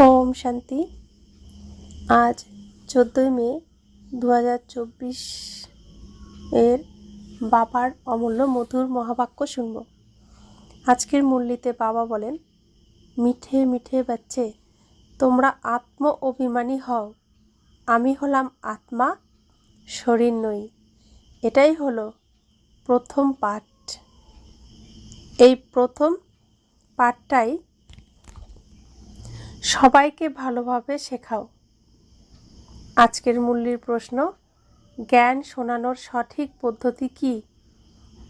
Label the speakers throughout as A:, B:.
A: ওম শান্তি। আজ 14ই মে 2024 এর বাবার অমূল্য মধুর মহাবাক্য শুনব। আজকের মুরলিতে বাবা বলেন, মিঠে মিঠে বাচ্চে, তোমরা আত্ম অভিমানী হও। আমি হলাম আত্মা, শরীর নই। এটাই হলো প্রথম পাঠ। এই প্রথম পাঠটাই সবাইকে ভালোভাবে শেখাও। আজকের মুরলির প্রশ্ন, জ্ঞান শোনানোর সঠিক পদ্ধতি কি?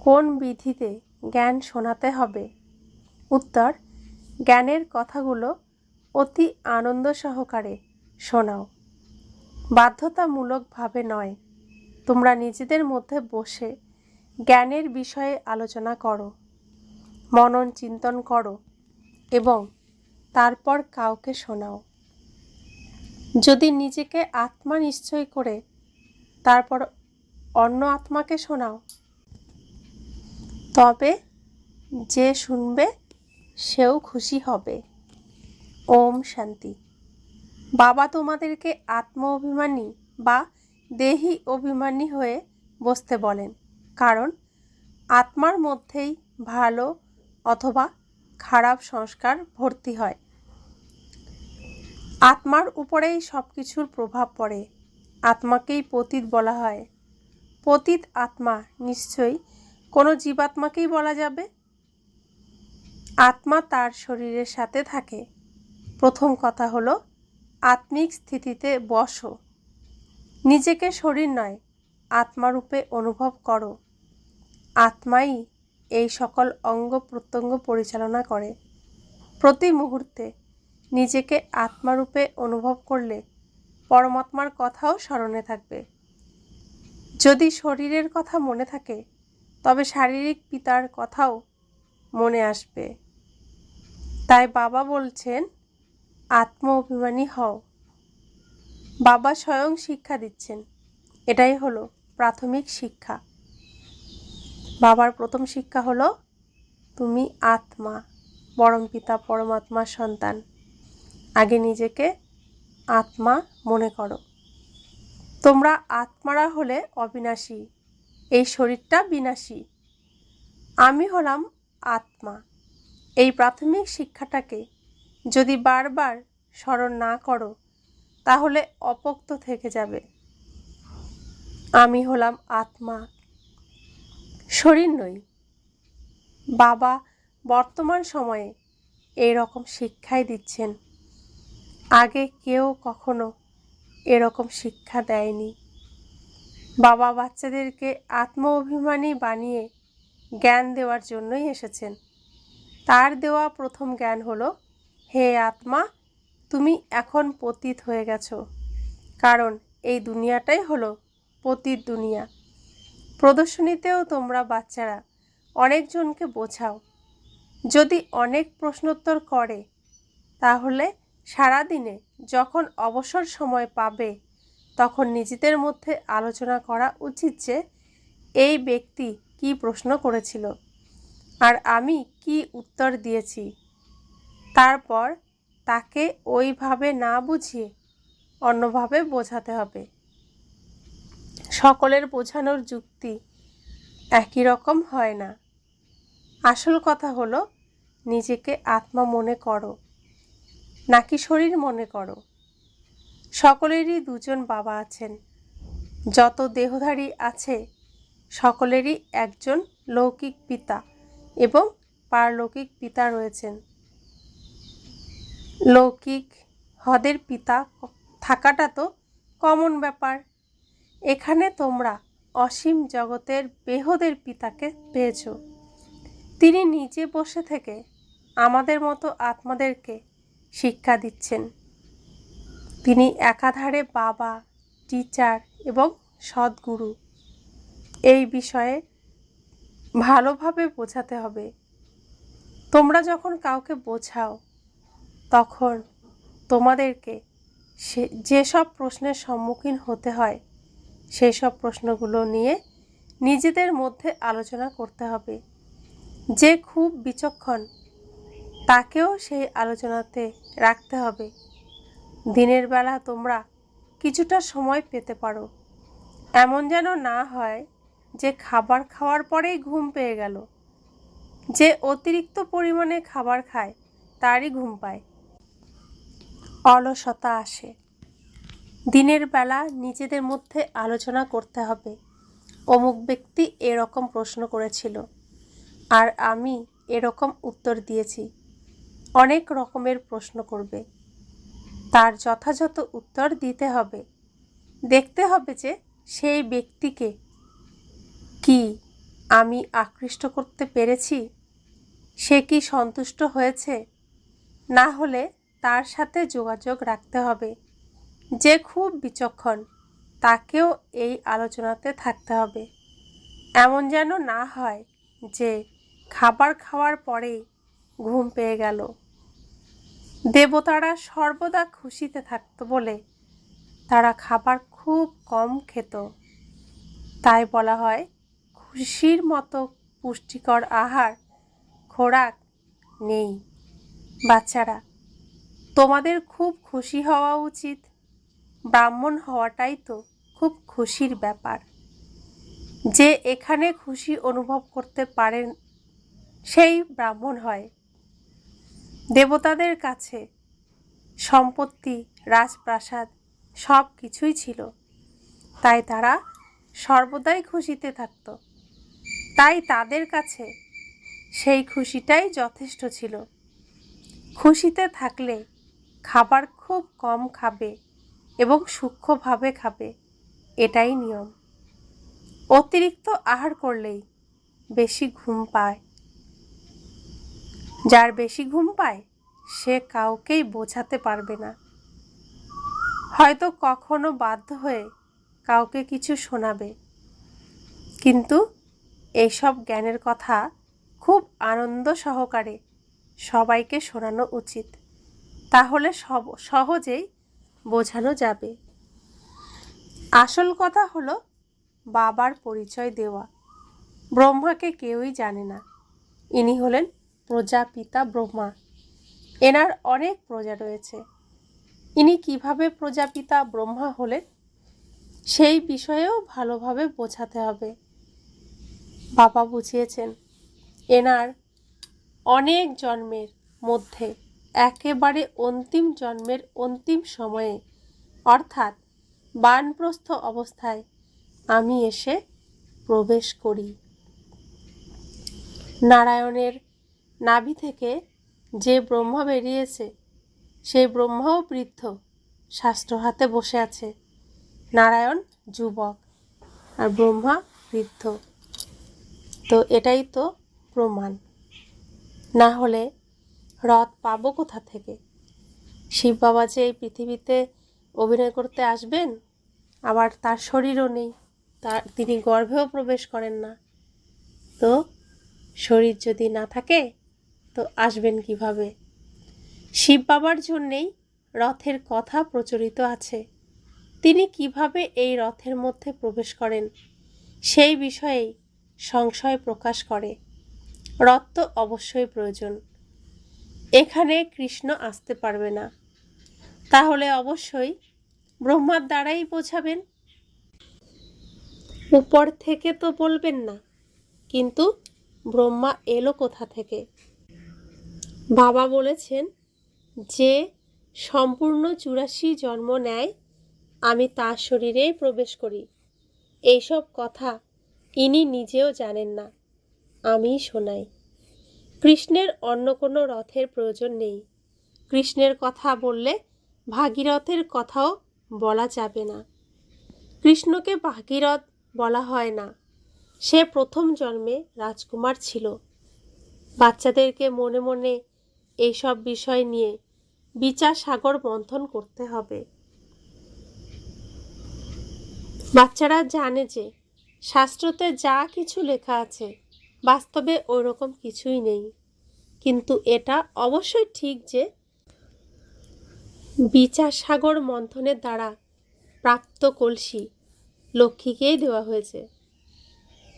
A: কোন বিধিতে জ্ঞান শোনাতে হবে? উত্তর, জ্ঞানের কথাগুলো অতি আনন্দ সহকারে শোনাও, বাধ্যতামূলকভাবে নয়। তোমরা নিজেদের মধ্যে বসে জ্ঞানের বিষয়ে আলোচনা করো, মনন চিন্তন করো এবং তারপর কাউকে শোনাও। যদি নিজেকে আত্মা নিশ্চয় করে তারপর অন্য আত্মাকে শোনাও, তবে যে শুনবে সেও খুশি হবে। ওম শান্তি। বাবা তোমাদেরকে আত্ম অভিমানী বা দেহি অভিমানী হয়ে বসতে বলেন, কারণ আত্মার মধ্যেই ভালো অথবা খারাপ সংস্কার ভর্তি হয়। আত্মার উপরেই সব কিছুর প্রভাব পড়ে। আত্মাকেই পতিত বলা হয়। পতিত আত্মা নিশ্চয়ই কোনো জীবাত্মাকেই বলা যাবে। আত্মা তার শরীরের সাথে থাকে। প্রথম কথা হলো আত্মিক স্থিতিতে বসো। নিজেকে শরীর নয়, আত্মারূপে অনুভব করো। আত্মাই এই সকল অঙ্গ প্রত্যঙ্গ পরিচালনা করে। প্রতি মুহূর্তে নিজেকে আত্মারূপে অনুভব করলে পরমাত্মার কথাও স্মরণে থাকবে। যদি শরীরের কথা মনে থাকে, তবে শারীরিক পিতার কথাও মনে আসবে। তাই বাবা বলছেন, আত্ম অভিমানী হও। বাবা স্বয়ং শিক্ষা দিচ্ছেন। এটাই হলো প্রাথমিক শিক্ষা। বাবার প্রথম শিক্ষা হলো, তুমি আত্মা, পরমপিতা পরমাত্মার সন্তান। আগে নিজেকে আত্মা মনে করো। তোমরা আত্মারা হলে অবিনাশী, এই শরীরটা বিনাশী। আমি হলাম আত্মা। এই প্রাথমিক শিক্ষাটাকে যদি বারবার স্মরণ না করো, তাহলে অপোক্ত থেকে যাবে। আমি হলাম আত্মা, শরীর নই। বাবা বর্তমান সময়ে এই রকম শিক্ষাই দিচ্ছেন। আগে কেউ কখনো এরকম শিক্ষা দেয়নি। বাবা বাচ্চাদেরকে আত্ম অভিমানী বানিয়ে জ্ঞান দেওয়ার জন্যই এসেছেন। তার দেওয়া প্রথম জ্ঞান হলো, হে আত্মা, তুমি এখন পতিত হয়ে গেছো, কারণ এই দুনিয়াটাই হলো পতিত দুনিয়া। প্রদর্শনীতেও তোমরা বাচ্চারা অনেকজনকে বোঝাও। যদি অনেক প্রশ্নোত্তর করে, তাহলে সারাদিনে যখন অবসর সময় পাবে, তখন নিজেদের মধ্যে আলোচনা করা উচিত যে এই ব্যক্তি কি প্রশ্ন করেছিল আর আমি কি উত্তর দিয়েছি। তারপর তাকে ওইভাবে না বুঝিয়ে অন্যভাবে বোঝাতে হবে। সকলের বোঝানোর যুক্তি একই রকম হয় না। আসল কথা হলো, নিজেকে আত্মা মনে করো নাকি শরীর মনে করো। সকলেরই দুজন বাবা আছেন। যত দেহধারী আছে, সকলেরই একজন লৌকিক পিতা এবং পারলৌকিক পিতা রয়েছেন। লৌকিক হদের পিতা থাকাটা তো কমন ব্যাপার। এখানে তোমরা অসীম জগতের বেহদের পিতাকে পেয়েছ। তিনি নিজে বসে থেকে আমাদের মতো আত্মাদেরকে শিক্ষা দিচ্ছেন। তিনি একাধারে বাবা, টিচার এবং সদ্গুরু। এই বিষয়ে ভালোভাবে বোঝাতে হবে। তোমরা যখন কাউকে বোঝাও, তখন তোমাদেরকে যেসব প্রশ্নের সম্মুখীন হতে হয়, সেই সব প্রশ্নগুলো নিয়ে নিজেদের মধ্যে আলোচনা করতে হবে। যে খুব বিচক্ষণ, তাকেও সেই আলোচনাতে রাখতে হবে। দিনের বেলা তোমরা কিছুটা সময় পেতে পারো। এমন যেন না হয় যে খাবার খাওয়ার পরেই ঘুম পেয়ে গেল। যে অতিরিক্ত পরিমাণে খাবার খায় তারই ঘুম পায়, অলসতা আসে। দিনের বেলা নিজেদের মধ্যে আলোচনা করতে হবে, অমুক ব্যক্তি এরকম প্রশ্ন করেছিল আর আমি এরকম উত্তর দিয়েছি। অনেক রকমের প্রশ্ন করবে, তার যথাযথ উত্তর দিতে হবে। দেখতে হবে যে সেই ব্যক্তিকে কি আমি আকৃষ্ট করতে পেরেছি, সে কি সন্তুষ্ট হয়েছে। না হলে তার সাথে যোগাযোগ রাখতে হবে। যে খুব বিচক্ষণ তাকেও এই আলোচনাতে থাকতে হবে। এমন যেন না হয় যে খাবার খাওয়ার পরেই ঘুম পেয়ে গেল। দেবতারা সর্বদা খুশিতে থাকত বলে তারা খাবার খুব কম খেত। তাই বলা হয়, খুশির মতো পুষ্টিকর আহার খোরাক নেই। বাচ্চারা, তোমাদের খুব খুশি হওয়া উচিত। ব্রাহ্মণ হওয়াটাই তো খুব খুশির ব্যাপার। যে এখানে খুশি অনুভব করতে পারেন সেই ব্রাহ্মণ হয়। দেবতাদের কাছে সম্পত্তি, রাজপ্রাসাদ সব কিছুই ছিল, তাই তারা সর্বদাই খুশিতে থাকত। তাই তাদের কাছে সেই খুশিটাই যথেষ্ট ছিল। খুশিতে থাকলে খাবার খুব কম খাবে এবং সূক্ষ্মভাবে খাবে, এটাই নিয়ম। অতিরিক্ত আহার করলেই বেশি ঘুম পায়। যার বেশি ঘুম পায় সে কাউকেই বোঝাতে পারবে না। হয়তো কখনো বাধ্য হয়ে কাউকে কিছু শোনাবে, কিন্তু এইসব জ্ঞানের কথা খুব আনন্দ সহকারে সবাইকে শোনানো উচিত। তাহলে সহজেই বোঝানো যাবে। আসল কথা হলো বাবার পরিচয় দেওয়া। ব্রহ্মাকে কেউই জানে না। ইনি হলেন প্রজাপিতা ব্রহ্মা। এনার অনেক প্রজা রয়েছে। ইনি কিভাবে প্রজাপিতা ব্রহ্মা হলেন সেই বিষয়েও ভালোভাবে বোঝাতে হবে। বাবা বুঝিয়েছেন, এনার অনেক জন্মের মধ্যে একেবারে অন্তিম জন্মের অন্তিম সময়ে, অর্থাৎ বানপ্রস্থ অবস্থায় আমি এসে প্রবেশ করি। নারায়ণের নাভি থেকে যে ব্রহ্মা বেরিয়েছে সেই ব্রহ্মাও বৃদ্ধ, শাস্ত্র হাতে বসে আছে। নারায়ণ যুবক আর ব্রহ্মা বৃদ্ধ। তো এটাই তো প্রমাণ। না হলে রথ পাবো কোথা থেকে? শিব বাবা যে এই পৃথিবীতে অভিনয় করতে আসবেন, আবার তার শরীরও নেই, তিনি গর্ভেও প্রবেশ করেন না। তো শরীর যদি না থাকে তো আসবেন কিভাবে? শিব বাবার জন্যেই রথের কথা প্রচলিত আছে। তিনি কিভাবে এই রথের মধ্যে প্রবেশ করেন সেই বিষয়েই সংশয় প্রকাশ করে। রথ তো অবশ্যই প্রয়োজন। এখানে কৃষ্ণ আসতে পারবে না, তাহলে অবশ্যই ব্রহ্মার দ্বারাই বোঝাবেন। উপর থেকে তো বলবেন না, কিন্তু ব্রহ্মা এলো কোথা থেকে? বাবা বলেছেন, যে সম্পূর্ণ 84 জন্ম নেয় আমি তার শরীরেই প্রবেশ করি। এইসব কথা ইনি নিজেও জানেন না, আমিই শোনাই। কৃষ্ণের অন্য কোনো রথের প্রয়োজন নেই। কৃষ্ণের কথা বললে ভাগীরথের কথাও বলা যাবে না। কৃষ্ণকে ভাগীরথ বলা হয় না, সে প্রথম জন্মে রাজকুমার ছিল। বাচ্চাদেরকে মনে মনে এইসব বিষয় নিয়ে বিচার সাগর মন্থন করতে হবে। বাচ্চারা জানে যে শাস্ত্রতে যা কিছু লেখা আছে বাস্তবে ওইরকম কিছুই নেই, কিন্তু এটা অবশ্যই ঠিক যে বিচার সাগর মন্থনের দ্বারা প্রাপ্ত কলসি লক্ষ্মীকেই দেওয়া হয়েছে।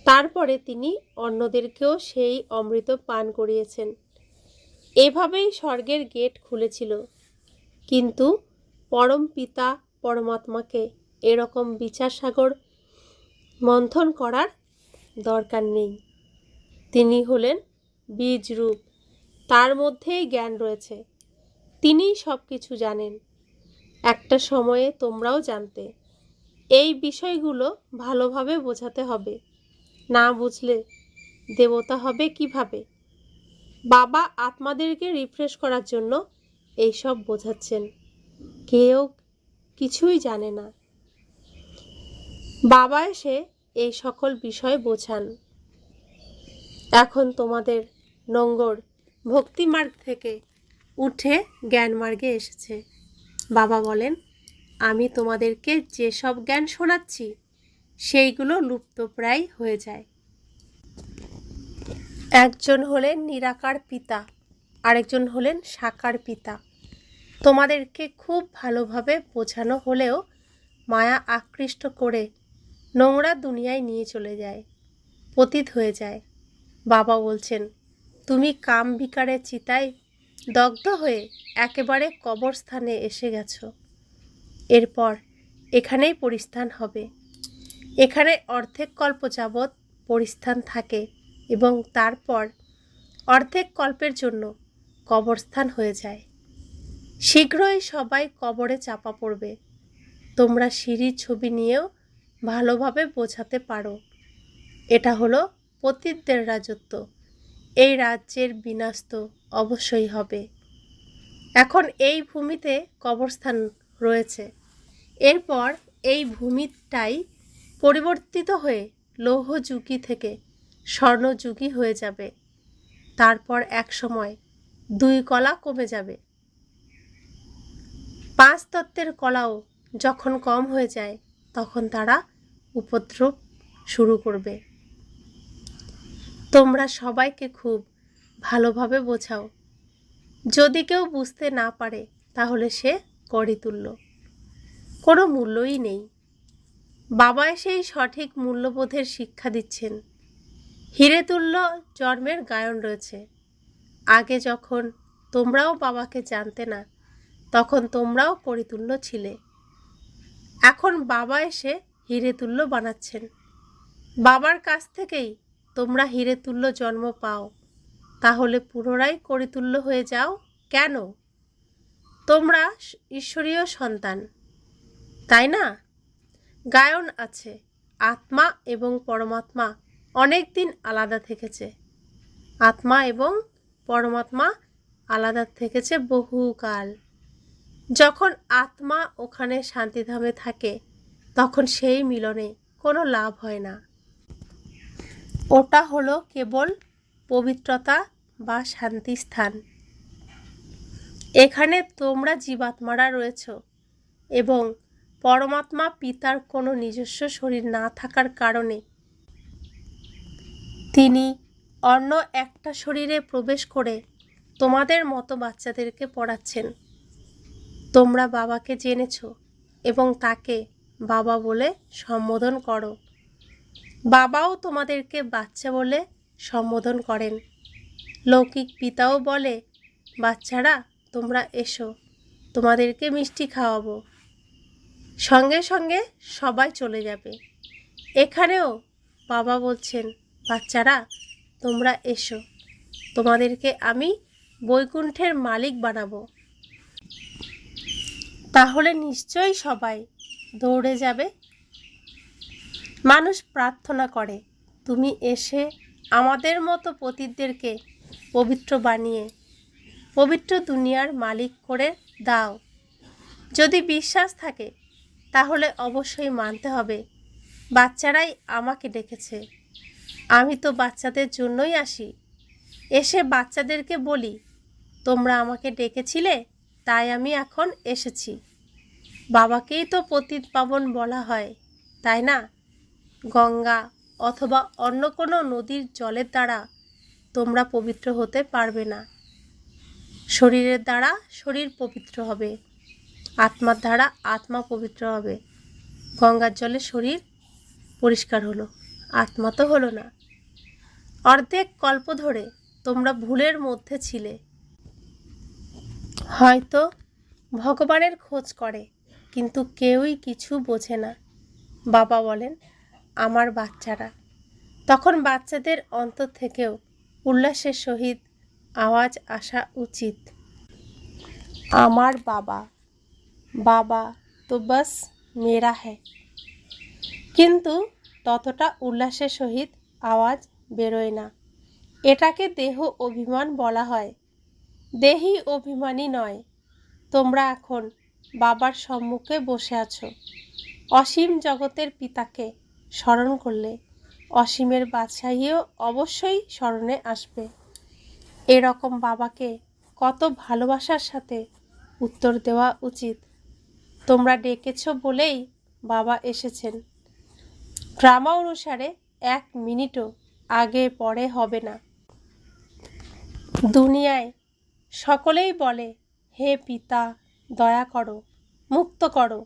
A: তারপরে তিনি অন্যদেরকেও সেই অমৃত পান করিয়েছেন। এভাবেই স্বর্গের গেট খুলেছিল, কিন্তু পরম পিতা পরমাত্মাকে এরকম বিচার সাগর মন্থন করার দরকার নেই। তিনি হলেন বীজ রূপ, তার মধ্যেই জ্ঞান রয়েছে, তিনিই সব কিছু জানেন। একটা সময়ে তোমরাও জানতে। এই বিষয়গুলো ভালোভাবে বোঝাতে হবে, না বুঝলে দেবতা হবে কিভাবে? বাবা আত্মাদেরকে রিফ্রেশ করার জন্য এইসব বোঝাচ্ছেন। কেউ কিছুই জানে না। বাবা এসে এই সকল বিষয় বোঝান। এখন তোমাদের নোংর ভক্তিমার্গ থেকে উঠে জ্ঞান মার্গে এসেছে। বাবা বলেন, আমি তোমাদেরকে যেসব জ্ঞান শোনাচ্ছি সেইগুলো লুপ্তপ্রায় হয়ে যায়। একজন হলেন নিরাকার পিতা, আরেকজন হলেন সাকার পিতা। তোমাদেরকে খুব ভালোভাবে বোঝানো হলেও মায়া আকৃষ্ট করে নোংরা দুনিয়ায় নিয়ে চলে যায়, পতিত হয়ে যায়। বাবা বলছেন, তুমি কাম বিকারের চিতায় দগ্ধ হয়ে একেবারে কবরস্থানে এসে গেছো। এরপর এখানেই পরিস্থান হবে। এখানে অর্ধেক কল্প যাবৎ পরিস্থান থাকে এবং তারপর অর্ধেক কল্পের জন্য কবরস্থান হয়ে যায়। শীঘ্রই সবাই কবরে চাপা পড়বে। তোমরা সিঁড়ির ছবি নিয়েও ভালোভাবে বোঝাতে পারো। এটা হলো পতিতদের রাজত্ব। এই রাজ্যের বিনাশ তো অবশ্যই হবে। এখন এই ভূমিতে কবরস্থান রয়েছে। এরপর এই ভূমিটাই পরিবর্তিত হয়ে লৌহযুগী থেকে স্বর্ণযুগী হয়ে যাবে। তারপর এক সময় 2 কলা কমে যাবে। 5 তত্ত্বের কলাও যখন কম হয়ে যায় তখন তারা উপদ্রব শুরু করবে। তোমরা সবাইকে খুব ভালোভাবে বোঝাও। যদি কেউ বুঝতে না পারে তাহলে সে করিতুল্য, কোনো মূল্যই নেই। বাবা সেই সঠিক মূল্যবোধের শিক্ষা দিচ্ছেন। হিরেতুল্য জন্মের গায়ন রয়েছে। আগে যখন তোমরাও বাবাকে জানতে না তখন তোমরাও করিতুল্য ছিলে। এখন বাবা এসে হিরেতুল্য বানাচ্ছেন। বাবার কাছ থেকেই তোমরা হিরেতুল্য জন্ম পাও, তাহলে পুনরায় করিতুল্য হয়ে যাও কেন? তোমরা ঈশ্বরীয় সন্তান, তাই না? গায়ন আছে, আত্মা এবং পরমাত্মা অনেক দিন আলাদা থেকেছে। আত্মা এবং পরমাত্মা আলাদা থেকেছে বহুকাল। যখন আত্মা ওখানে শান্তিধামে থাকে তখন সেই মিলনে কোনো লাভ হয় না। ওটা হলো কেবল পবিত্রতা বা শান্তি স্থান। এখানে তোমরা জীবাত্মারা রয়েছ এবং পরমাত্মা পিতার কোনো নিজস্ব শরীর না থাকার কারণে তিনি অন্য একটা শরীরে প্রবেশ করে তোমাদের মতো বাচ্চাদেরকে পড়াচ্ছেন। তোমরা বাবাকে জেনেছ এবং তাকে বাবা বলে সম্বোধন করো। বাবাও তোমাদেরকে বাচ্চা বলে সম্বোধন করেন। লৌকিক পিতাও বলে, বাচ্চারা তোমরা এসো, তোমাদেরকে মিষ্টি খাওয়াবো। সঙ্গে সঙ্গে সবাই চলে যাবে। এখানেও বাবা বলছেন, বাচ্চারা তোমরা এসো, তোমাদেরকে আমি বৈকুণ্ঠের মালিক বানাবো। তাহলে নিশ্চয়ই সবাই দৌড়ে যাবে। মানুষ প্রার্থনা করে, তুমি এসে আমাদের মতো পতিতদেরকে পবিত্র বানিয়ে পবিত্র দুনিয়ার মালিক করে দাও। যদি বিশ্বাস থাকে তাহলে অবশ্যই মানতে হবে বাচ্চারাই আমাকে ডেকেছে। আমি তো বাচ্চাদের জন্যই আসি। এসে বাচ্চাদেরকে বলি, তোমরা আমাকে ডেকেছিলে তাই আমি এখন এসেছি। বাবাকেই তো পতিত পাবন বলা হয়, তাই না? গঙ্গা অথবা অন্য কোনো নদীর জলের দ্বারা তোমরা পবিত্র হতে পারবে না। শরীরের দ্বারা শরীর পবিত্র হবে, আত্মার দ্বারা আত্মা পবিত্র হবে। গঙ্গার জলে শরীর পরিষ্কার হলো, আত্মা তো হলো না। অর্ধেক কল্প ধরে তোমরা ভুলের মধ্যে ছিলে। হয়তো ভগবানের খোঁজ করে, কিন্তু কেউই কিছু বোঝে না। বাবা বলেন, আমার বাচ্চারা। তখন বাচ্চাদের অন্তর থেকেও উল্লাসের সহিত আওয়াজ আসা উচিত, আমার বাবা, বাবা তো বাস মেরা হ্যায়। কিন্তু ততটা উল্লাসের সহিত আওয়াজ বেরোয় না। এটাকে দেহ অভিমান বলা হয়। দেহি অভিমানী নয়। তোমরা এখন বাবার সম্মুখে বসে আছো। অসীম জগতের পিতাকে স্মরণ করলে অসীমের বাদশাহীও অবশ্যই স্মরণে আসবে। এরকম বাবাকে কত ভালোবাসার সাথে উত্তর দেওয়া উচিত, তোমরা ডেকেছ বলেই বাবা এসেছেন। ড্রামা অনুসারে 1 মিনিটও আগে পরে হবে না। দুনিয়ায় সকলেই বলে, হে পিতা দয়া করো, মুক্ত করো।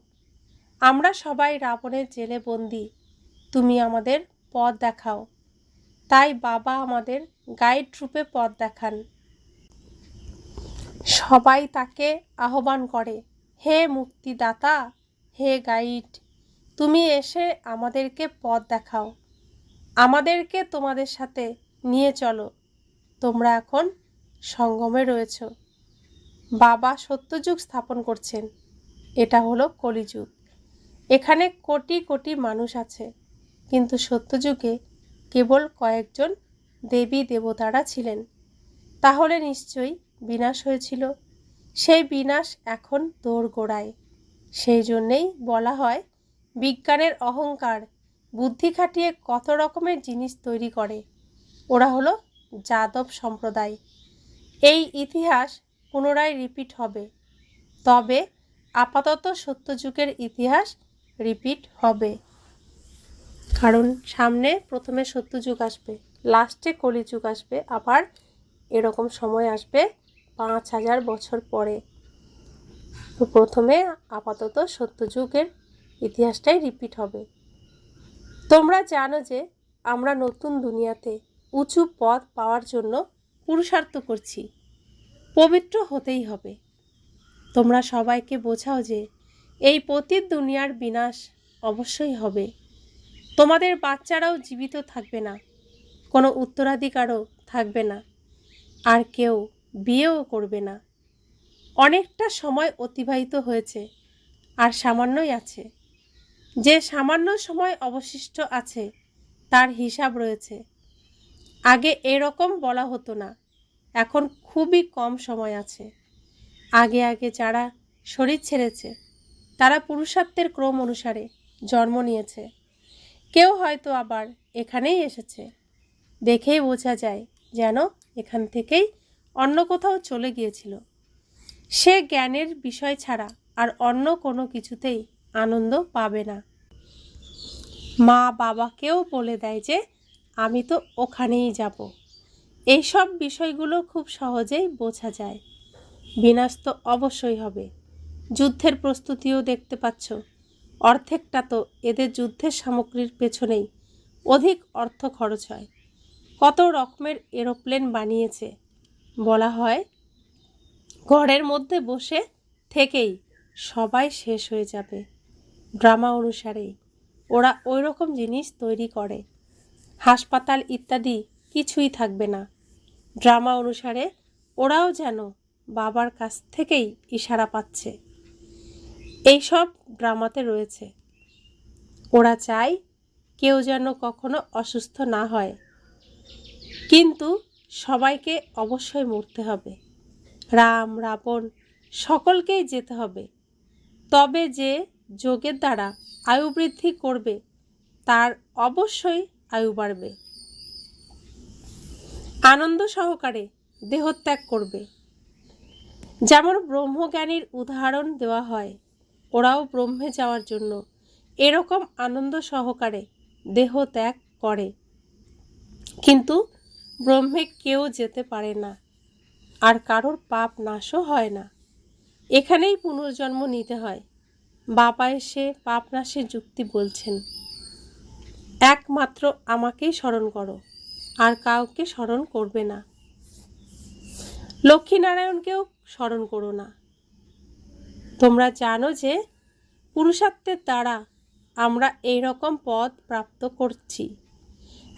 A: আমরা সবাই রাবণের জেলে বন্দি, তুমি আমাদের পথ দেখাও। তাই বাবা আমাদের গাইড রূপে পথ দেখান। সবাই তাকে আহ্বান করে, হে মুক্তিদাতা, হে গাইড, তুমি এসে আমাদেরকে পথ দেখাও, আমাদেরকে তোমাদের সাথে নিয়ে চলো। তোমরা এখন সঙ্গমে রয়েছ। বাবা সত্যযুগ স্থাপন করছেন। এটা হলো কলিযুগ। এখানে কোটি কোটি মানুষ আছে, কিন্তু সত্যযুগে কেবল কয়েকজন দেবী দেবতারা ছিলেন। তাহলে নিশ্চয়ই বিনাশ হয়েছিল। সেই বিনাশ এখন দোরগোড়ায়। সেই জন্যেই বলা হয়, বিজ্ঞানের অহংকার বুদ্ধি খাটিয়ে কত রকমের জিনিস তৈরি করে। ওরা হলো যাদব সম্প্রদায়। এই ইতিহাস পুনরায় রিপিট হবে, তবে আপাতত সত্যযুগের ইতিহাস রিপিট হবে। কারণ সামনে প্রথমে সত্যযুগ আসবে, লাস্টে কলিযুগ আসবে, আবার এরকম সময় আসবে 5000 বছর পরে। তো প্রথমে আপাতত সত্যযুগের ইতিহাসটাই রিপিট হবে। তোমরা জানো যে আমরা নতুন দুনিয়াতে উঁচু পদ পাওয়ার জন্য পুরুষার্থ করছি। পবিত্র হতেই হবে। তোমরা সবাইকে বোঝাও যে এই পতিত দুনিয়ার বিনাশ অবশ্যই হবে। তোমাদের বাচ্চারাও জীবিত থাকবে না, কোনো উত্তরাধিকারও থাকবে না, আর কেউ বিয়েও করবে না। অনেকটা সময় অতিবাহিত হয়েছে, আর সামান্যই আছে। যে সামান্য সময় অবশিষ্ট আছে তার হিসাব রয়েছে। আগে এরকম বলা হতো না, এখন খুবই কম সময় আছে। আগে আগে যারা শরীর ছেড়েছে তারা পুরুষার্থের ক্রম অনুসারে জন্ম নিয়েছে। কেউ হয়তো আবার এখানেই এসেছে। দেখেই বোঝা যায় যেন এখান থেকেই অন্য কোথাও চলে গিয়েছিল। সে জ্ঞানের বিষয় ছাড়া আর অন্য কোনো কিছুতেই আনন্দ পাবে না। মা বাবাকেও বলে দেয় যে আমি তো ওখানেই যাব। এইসব বিষয়গুলো খুব সহজেই বোঝা যায়। বিনাশ তো অবশ্যই হবে। যুদ্ধের প্রস্তুতিও দেখতে পাচ্ছ। অর্ধেকটা তো এদের যুদ্ধের সামগ্রীর পেছনেই অধিক অর্থ খরচ হয়। কত রকমের এরোপ্লেন বানিয়েছে। বলা হয় ঘরের মধ্যে বসে থেকেই সবাই শেষ হয়ে যাবে। ড্রামা অনুসারেই ওরা ওই রকম জিনিস তৈরি করে। হাসপাতাল ইত্যাদি কিছুই থাকবে না। ড্রামা অনুসারে ওরাও যেন বাবার কাছ থেকেই ইশারা পাচ্ছে। এইসব ড্রামাতে রয়েছে। ওরা চায় কেউ যেন কখনো অসুস্থ না হয়, কিন্তু সবাইকে অবশ্যই মরতে হবে। রাম রাবণ সকলকেই যেতে হবে। তবে যে যোগের দ্বারা আয়ু বৃদ্ধি করবে তার অবশ্যই আয়ু বাড়বে। আনন্দ সহকারে দেহত্যাগ করবে। যেমন ব্রহ্মজ্ঞানীর উদাহরণ দেওয়া হয়, ওরাও ব্রহ্মে যাওয়ার জন্য এরকম আনন্দ সহকারে দেহ ত্যাগ করে, কিন্তু ব্রহ্মে কেউ যেতে পারে না, আর কারোর পাপ নাশও হয় না। এখানেই পুনর্জন্ম নিতে হয়। বাবা এসে পাপ নাশের যুক্তি বলছেন। একমাত্র আমাকেই স্মরণ করো, আর কাউকে স্মরণ করবে না। লক্ষ্মীনারায়ণকেও স্মরণ করো না। তোমরা জানো যে পুরুষার্থের দ্বারা আমরা এই রকম পদ প্রাপ্ত করছি।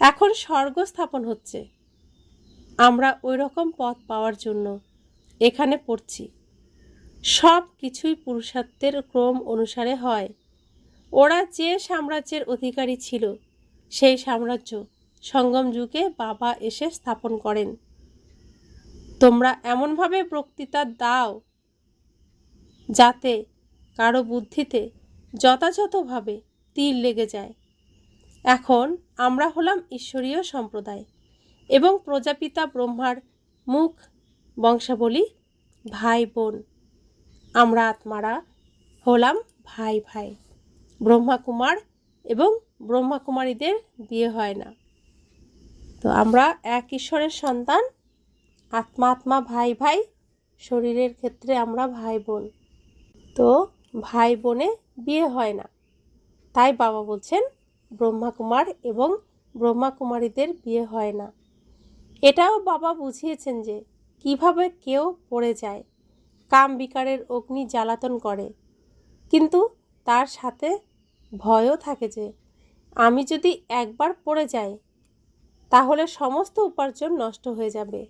A: এখন স্বর্গ স্থাপন হচ্ছে। আমরা ওই রকম পদ পাওয়ার জন্য এখানে পড়ছি। সব কিছুই পুরুষার্থের ক্রম অনুসারে হয়। ওরা যে সাম্রাজ্যের অধিকারী ছিল, সেই সাম্রাজ্য সঙ্গম যুগে বাবা এসে স্থাপন করেন। তোমরা এমনভাবে বক্তৃতা দাও যাতে কারো বুদ্ধিতে যথাযথভাবে তীর লেগে যায়। এখন আমরা হলাম ঈশ্বরীয় সম্প্রদায় এবং প্রজাপিতা ব্রহ্মার মুখ বংশাবলী ভাই বোন। আমরা আত্মারা হলাম ভাই ভাই। ব্রহ্মাকুমার এবং ব্রহ্মাকুমারীদের বিয়ে হয় না। তো আমরা এক ঈশ্বরের সন্তান, আত্মা আত্মা ভাই ভাই, শরীরের ক্ষেত্রে আমরা ভাই বোন। তো ভাই বোনে বিয়ে হয় না, তাই বাবা বলছেন ব্রহ্মাকুমার এবং ব্রহ্মাকুমারীদের বিয়ে হয় না। এটাও বাবা বুঝিয়েছেন যে কিভাবে কেউ পড়ে যায়, কাম বিকারের অগ্নি জ্বালাতন করে, কিন্তু তার সাথে ভয়ও থাকে যে আমি যদি একবার পড়ে যাই তাহলে সমস্ত উপার্জন নষ্ট হয়ে যাবে।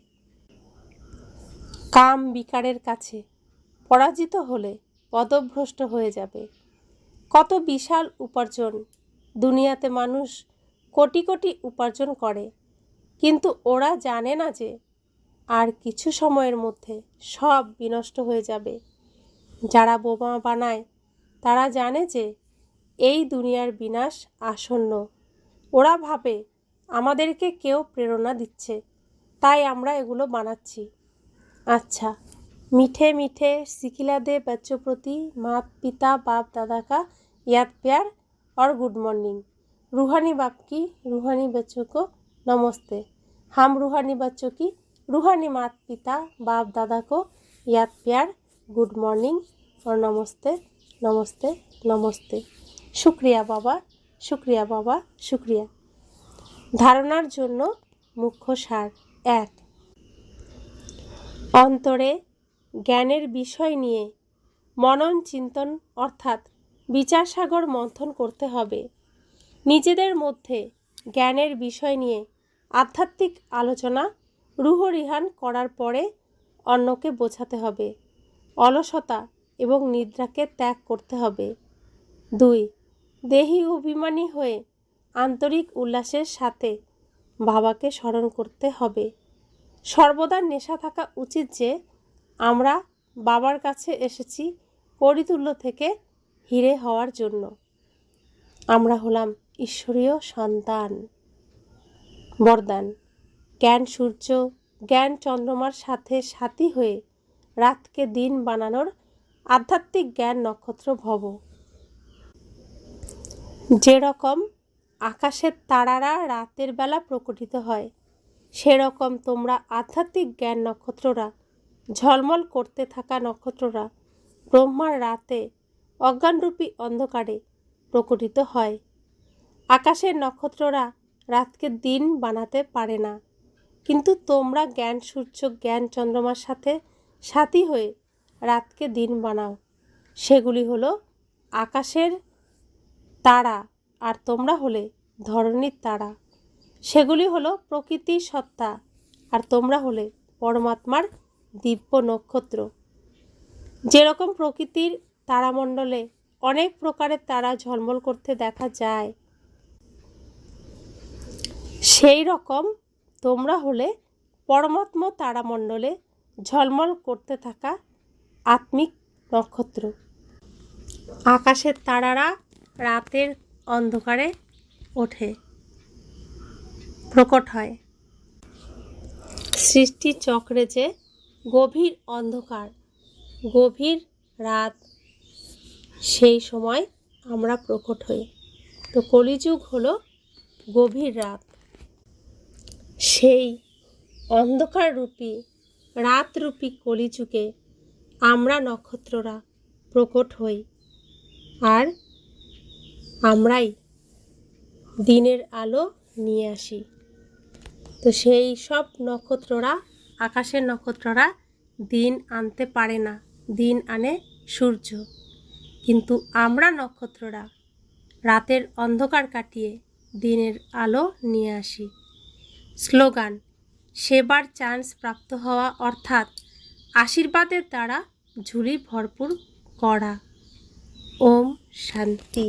A: কাম বিকারের কাছে পরাজিত হলে পদভ্রষ্ট হয়ে যাবে। কত বিশাল উপার্জন! দুনিয়াতে মানুষ কোটি কোটি উপার্জন করে, কিন্তু ওরা জানে না যে আর কিছু সময়ের মধ্যে সব বিনষ্ট হয়ে যাবে। যারা বোমা বানায় তারা জানে যে এই দুনিয়ার বিনাশ আসন্ন। ওরা ভাবে আমাদেরকে কেউ প্রেরণা দিচ্ছে, তাই আমরা এগুলো বানাচ্ছি। अच्छा, मीठे मीठे सिखिला दे बच्चों प्रति माँ पिता बाप दादा का याद प्यार और गुड मॉर्निंग। रूहानी बाप की रूहानी बच्चों को नमस्ते। हम रूहानी बच्चों की रूहानी माता पिता बाप दादा को याद प्यार गुड मॉर्निंग और नमस्ते नमस्ते नमस्ते। शुक्रिया बाबा, शुक्रिया बाबा, शुक्रिया। धारणार जोन्नो मुख्य सार एक। অন্তরে জ্ঞানের বিষয় নিয়ে মনন চিন্তন অর্থাৎ বিচার সাগর মন্থন করতে হবে। নিজেদের মধ্যে জ্ঞানের বিষয় নিয়ে আধ্যাত্মিক আলোচনা রুহরিহান করার পরে অন্যকে বোঝাতে হবে। অলসতা এবং নিদ্রাকে ত্যাগ করতে হবে। 2. দেহি অভিমানী হয়ে আন্তরিক উল্লাসের সাথে বাবাকে স্মরণ করতে হবে। সর্বদা নেশা থাকা উচিত যে আমরা বাবার কাছে এসেছি পরিতুল্য থেকে হিরে হওয়ার জন্য। আমরা হলাম ঈশ্বরীয় সন্তান। বরদান: জ্ঞান সূর্য জ্ঞান চন্দ্রমার সাথে সাথী হয়ে রাতকে দিন বানানোর আধ্যাত্মিক জ্ঞান নক্ষত্র ভব। যেরকম আকাশের তারারা রাতের বেলা প্রকটিত হয়, সেরকম তোমরা আধ্যাত্মিক জ্ঞান নক্ষত্ররা, ঝলমল করতে থাকা নক্ষত্ররা ব্রহ্মার রাতে অজ্ঞানরূপী অন্ধকারে প্রকটিত হয়। আকাশের নক্ষত্ররা রাতকে দিন বানাতে পারে না, কিন্তু তোমরা জ্ঞান সূর্য জ্ঞান চন্দ্রমার সাথে সাথী হয়ে রাতকে দিন বানাও। সেগুলি হলো আকাশের তারা, আর তোমরা হলে ধরণীর তারা। সেগুলি হলো প্রকৃতির সত্তা, আর তোমরা হলে পরমাত্মার দিব্য নক্ষত্র। যেরকম প্রকৃতির তারামণ্ডলে অনেক প্রকারের তারা ঝলমল করতে দেখা যায়, সেই রকম তোমরা হলে পরমাত্ম তারামণ্ডলে ঝলমল করতে থাকা আত্মিক নক্ষত্র। আকাশের তারারা রাতের অন্ধকারে ওঠে, প্রকট হয়। সৃষ্টি চক্রে যে গভীর অন্ধকার, গভীর রাত, সেই সময় আমরা প্রকট হই। তো কলিযুগ হলো গভীর রাত। সেই অন্ধকার রূপী রাত রূপী কলিযুগে আমরা নক্ষত্ররা প্রকট হই, আর আমরাই দিনের আলো নিয়ে আসি। তো সেই সব নক্ষত্ররা, আকাশের নক্ষত্ররা দিন আনতে পারে না, দিন আনে সূর্য, কিন্তু আমরা নক্ষত্ররা রাতের অন্ধকার কাটিয়ে দিনের আলো নিয়ে আসি। স্লোগান: সেবার চান্স প্রাপ্ত হওয়া অর্থাৎ আশীর্বাদের দ্বারা ঝুলি ভরপুর করা। ওম শান্তি।